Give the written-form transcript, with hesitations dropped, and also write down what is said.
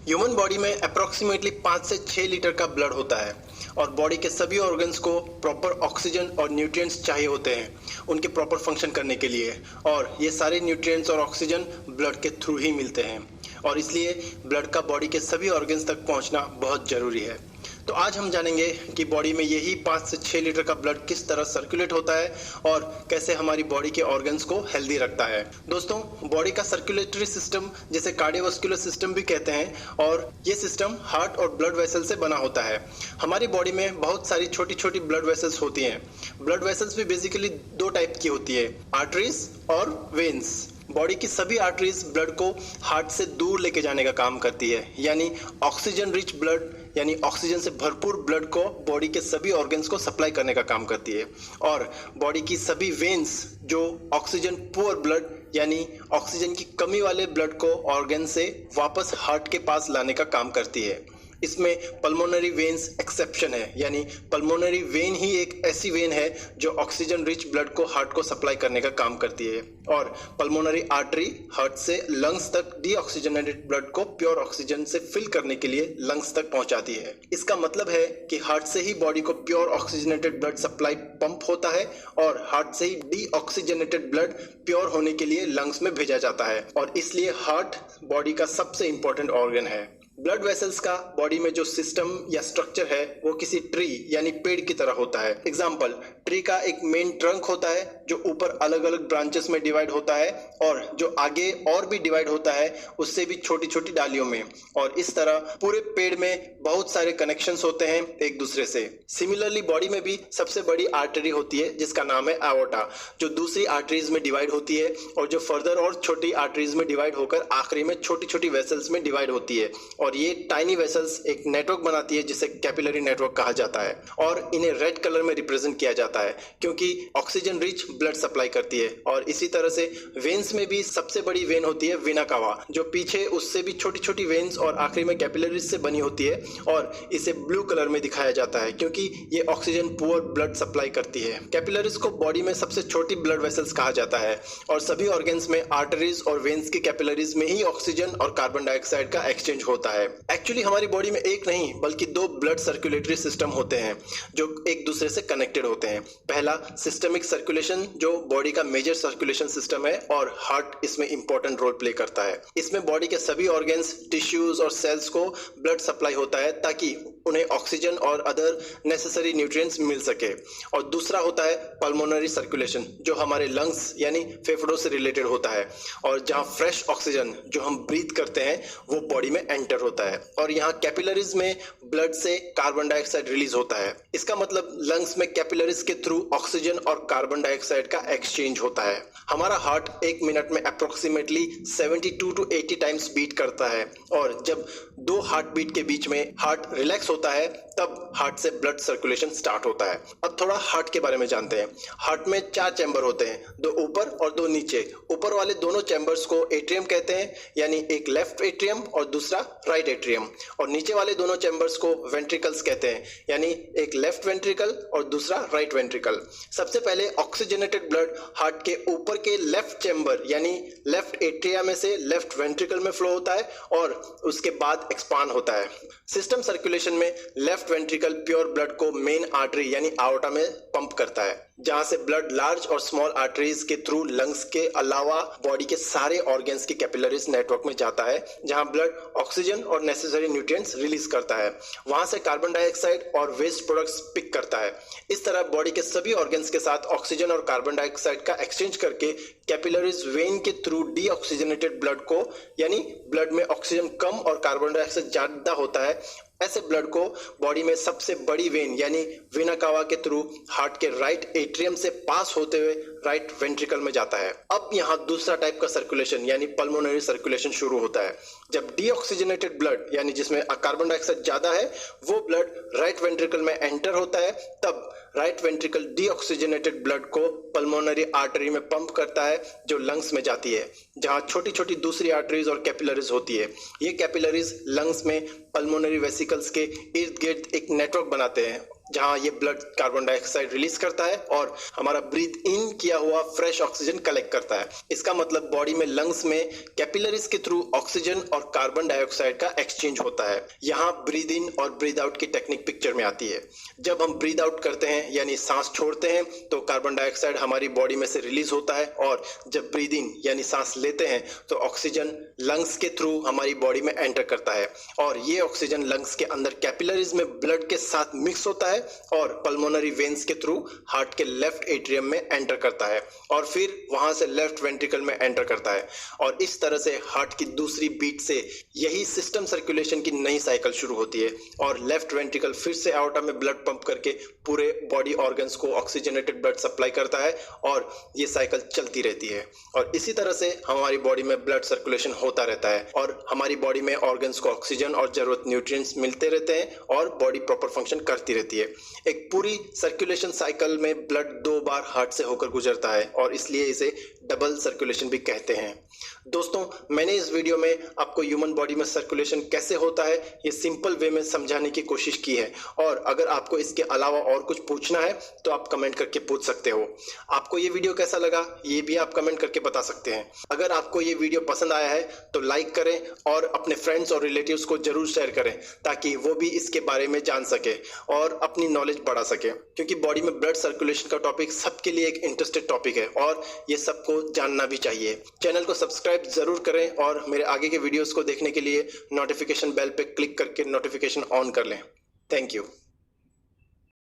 Human body में approximately 5 से 6 litre का ब्लड होता है और बॉडी के सभी ऑर्गन्स को प्रॉपर ऑक्सीजन और न्यूट्रिएंट्स चाहिए होते हैं उनके प्रॉपर फंक्शन करने के लिए। और ये सारे न्यूट्रिएंट्स और ऑक्सीजन ब्लड के थ्रू ही मिलते हैं और इसलिए ब्लड का बॉडी के सभी ऑर्गन्स तक पहुंचना बहुत ज़रूरी है। तो आज हम जानेंगे कि बॉडी में यही 5 से 6 लीटर का ब्लड किस तरह सर्कुलेट होता है और कैसे हमारी बॉडी के ऑर्गन्स को हेल्दी रखता है। दोस्तों, बॉडी का सर्कुलेटरी सिस्टम जिसे कार्डियोवास्कुलर सिस्टम भी कहते हैं और ये सिस्टम हार्ट और ब्लड वेसल से बना होता है। हमारी बॉडी में बहुत सारी छोटी छोटी ब्लड वेसल्स होती हैं। ब्लड वेसल्स भी बेसिकली दो टाइप की होती है, आर्टरीज और वेन्स। बॉडी की सभी आर्टरीज ब्लड को हार्ट से दूर लेके जाने का काम करती है, यानी ऑक्सीजन रिच ब्लड यानी ऑक्सीजन से भरपूर ब्लड को बॉडी के सभी ऑर्गन्स को सप्लाई करने का काम करती है। और बॉडी की सभी वेन्स जो ऑक्सीजन पुअर ब्लड यानी ऑक्सीजन की कमी वाले ब्लड को ऑर्गन से वापस हार्ट के पास लाने का काम करती है। इसमें पल्मोनरी वेन्स एक्सेप्शन है, यानी पल्मोनरी वेन ही एक ऐसी वेन है जो ऑक्सीजन रिच ब्लड को हार्ट को सप्लाई करने का काम करती है। और पल्मोनरी आर्टरी हार्ट से लंग्स तक डीऑक्सीजनेटेड ब्लड को प्योर ऑक्सीजन से फिल करने के लिए लंग्स तक पहुंचाती है। इसका मतलब है कि हार्ट से ही बॉडी को pure oxygenated blood supply pump होता है और हार्ट से ही डीऑक्सीजनेटेड ब्लड प्योर होने के लिए लंग्स में भेजा जाता है और इसलिए हार्ट बॉडी का सबसे इंपॉर्टेंट ऑर्गन है। ब्लड वेसल्स का बॉडी में जो सिस्टम या स्ट्रक्चर है वो किसी ट्री यानी पेड़ की तरह होता है। एग्जाम्पल, ट्री का एक मेन ट्रंक होता है जो ऊपर अलग अलग ब्रांचेस में डिवाइड होता है और जो आगे और भी डिवाइड होता है उससे भी छोटी छोटी डालियों में, और इस तरह पूरे पेड़ में बहुत सारे कनेक्शंस होते हैं एक दूसरे से। सिमिलरली बॉडी में भी सबसे बड़ी आर्टरी होती है जिसका नाम है एओर्टा, जो दूसरी आर्टरीज में डिवाइड होती है और जो फर्दर और छोटी आर्टरीज में डिवाइड होकर आखिरी में छोटी छोटी वेसल्स में डिवाइड होती है। और ये टाइनी वेसल्स एक नेटवर्क बनाती है जिसे कैपिलरी नेटवर्क कहा जाता है और इन्हें रेड कलर में रिप्रेजेंट किया जाता है क्योंकि ऑक्सीजन रिच ब्लड सप्लाई करती है। और इसी तरह से वेन्स में भी सबसे बड़ी वेन होती है वेना कावा, जो पीछे उससे भी छोटी छोटी वेन्स और आखिरी में कैपिलरीज से बनी होती है और इसे ब्लू कलर में दिखाया जाता है क्योंकि ये ऑक्सीजन पुअर ब्लड सप्लाई करती है। कैपिलरीज को बॉडी में सबसे छोटी ब्लड वेसल्स कहा जाता है और सभी ऑर्गन्स में आर्टरीज और वेन्स की कैपिलरीज में ही ऑक्सीजन और कार्बन डाइऑक्साइड का एक्सचेंज होता है। एक्चुअली हमारी बॉडी में एक नहीं बल्कि दो ब्लड सर्कुलेटरी सिस्टम होते हैं जो एक दूसरे से कनेक्टेड होते हैं। पहला सिस्टमिक सर्कुलेशन जो बॉडी का मेजर सर्कुलेशन सिस्टम है और हार्ट इसमें इंपॉर्टेंट रोल प्ले करता है। इसमें बॉडी के सभी ऑर्गन्स, टिश्यूज और सेल्स को ब्लड सप्लाई होता है ताकि उन्हें ऑक्सीजन और अदर नेसेसरी न्यूट्रिएंट्स मिल सके। और दूसरा होता है पल्मोनरी सर्कुलेशन जो हमारे लंग्स यानी फेफड़ों से रिलेटेड होता है और जहां फ्रेश ऑक्सीजन जो हम ब्रीथ करते हैं वो बॉडी में एंटर होता है और यहाँ कैपिलरीज में ब्लड से कार्बन डाइऑक्साइड रिलीज होता है। इसका मतलब लंग्स में कैपिलरीज के थ्रू ऑक्सीजन और कार्बन डाइऑक्साइड का एक्सचेंज होता है। हमारा हार्ट एक मिनट में अप्रोक्सीमेटली 72 to 80 टाइम्स बीट करता है और जब दो हार्ट बीट के बीच में हार्ट रिलैक्स होता है तब हार्ट से ब्लड सर्कुलेशन स्टार्ट होता है। अब थोड़ा हार्ट के बारे में जानते हैं। हार्ट में 4 चैम्बर होते हैं, 2 ऊपर और 2 नीचे। ऊपर वाले दोनों चैम्बर्स को एट्रियम कहते हैं, यानी एक लेफ्ट एट्रियम और दूसरा राइट एट्रियम, और नीचे वाले दोनों चैम्बर्स को वेंट्रिकल्स कहते हैं, यानी एक लेफ्ट वेंट्रिकल और दूसरा राइट वेंट्रिकल। सबसे पहले ऑक्सीजनेटेड ब्लड हार्ट के ऊपर के लेफ्ट चैम्बर यानी लेफ्ट एट्रिया में से लेफ्ट वेंट्रिकल में फ्लो होता है और उसके बाद एक्सपांड होता है। सिस्टम सर्कुलेशन में लेफ्ट वेंट्रिकल प्योर ब्लड को मेन आर्टरी यानी आर्टरी में पंप करता है, जहां से ब्लड लार्ज और स्मॉल आर्टरीज के थ्रू लंग्स के अलावा बॉडी के सारे ऑर्गन्स के कैपिलरीज नेटवर्क में जाता है, जहां ब्लड ऑक्सीजन और नेसेसरी न्यूट्रिएंट्स रिलीज करता है। वहां से कार्बन डाइऑक्साइड और वेस्ट प्रोडक्ट्स पिक करता है। इस तरह बॉडी के सभी ऑर्गन्स के साथ ऑक्सीजन और कार्बन डाइऑक्साइड का एक्सचेंज करके कैपिलरीज वेन के थ्रू डीऑक्सीजनेटेड ब्लड को, यानी ब्लड में ऑक्सीजन कम और कार्बन डाइऑक्साइड ज्यादा होता है, ऐसे ब्लड को बॉडी में सबसे बड़ी वेन यानी वेना कावा के थ्रू हार्ट के राइट एट्रियम से पास होते हुए राइट वेंट्रिकल में जाता है। अब यहाँ दूसरा टाइप का सर्कुलेशन यानी पल्मोनरी सर्कुलेशन शुरू होता है। जब डीऑक्सीजनेटेड ब्लड यानी जिसमें कार्बन डाइऑक्साइड ज्यादा है वो ब्लड राइट वेंट्रिकल में एंटर होता है, तब राइट वेंट्रिकल डीऑक्सीजनेटेड ब्लड को पल्मोनरी आर्टरी में पंप करता है जो लंग्स में जाती है, जहां छोटी छोटी दूसरी आर्टरीज और कैपिलरीज होती है। ये कैपिलरीज लंग्स में पल्मोनरी वेसिकल्स के इर्द गिर्द एक नेटवर्क बनाते हैं जहां ये ब्लड कार्बन डाइऑक्साइड रिलीज करता है और हमारा ब्रीथ इन किया हुआ फ्रेश ऑक्सीजन कलेक्ट करता है। इसका मतलब बॉडी में लंग्स में कैपिलरीज के थ्रू ऑक्सीजन और कार्बन डाइऑक्साइड का एक्सचेंज होता है। यहाँ ब्रीद इन और ब्रीद आउट की टेक्निक पिक्चर में आती है। जब हम ब्रीद आउट करते हैं यानी सांस छोड़ते हैं तो कार्बन डाइऑक्साइड हमारी बॉडी में से रिलीज होता है, और जब ब्रीद इन यानी सांस लेते हैं तो ऑक्सीजन लंग्स के थ्रू हमारी बॉडी में एंटर करता है, और ये ऑक्सीजन लंग्स के अंदर कैपिलरीज में ब्लड के साथ मिक्स होता है और पल्मोनरी वेन्स के थ्रू हार्ट के लेफ्ट एट्रियम में एंटर करता है और फिर वहां से लेफ्ट वेंट्रिकल में एंटर करता है। और इस तरह से हार्ट की दूसरी बीट से यही सिस्टम सर्कुलेशन की नई साइकिल शुरू होती है और लेफ्ट वेंट्रिकल फिर से आउटा में ब्लड पंप करके पूरे बॉडी ऑर्गन्स को ऑक्सीजनेटेड ब्लड सप्लाई करता है और ये साइकिल चलती रहती है। और इसी तरह से हमारी बॉडी में ब्लड सर्कुलेशन होता रहता है और हमारी बॉडी में ऑर्गन्स को ऑक्सीजन और जरूरत न्यूट्रिएंट्स मिलते रहते हैं और बॉडी प्रॉपर फंक्शन करती रहती है। एक पूरी सर्कुलेशन साइकिल में ब्लड 2 बार हार्ट से होकर गुजरता है और इसलिए इसे डबल सर्कुलेशन भी कहते हैं। दोस्तों, मैंने इस वीडियो में आपको ह्यूमन बॉडी में सर्कुलेशन कैसे होता है ये सिंपल वे में समझाने की कोशिश की है, और अगर आपको इसके अलावा और कुछ पूछना है तो आप कमेंट करके पूछ सकते हो। आपको ये वीडियो कैसा लगा ये भी आप कमेंट करके बता सकते हैं। अगर आपको ये वीडियो पसंद आया है तो लाइक करें और अपने फ्रेंड्स और रिलेटिव्स को जरूर शेयर करें ताकि वो भी इसके बारे में जान सके और अपनी नॉलेज बढ़ा सके, क्योंकि बॉडी में ब्लड सर्कुलेशन का टॉपिक सबके लिए एक इंटरेस्टेड टॉपिक है और ये सबको जानना भी चाहिए। चैनल को सब्सक्राइब जरूर करें और मेरे आगे के वीडियोस को देखने के लिए नोटिफिकेशन बेल पे क्लिक करके नोटिफिकेशन ऑन कर लें। Thank you.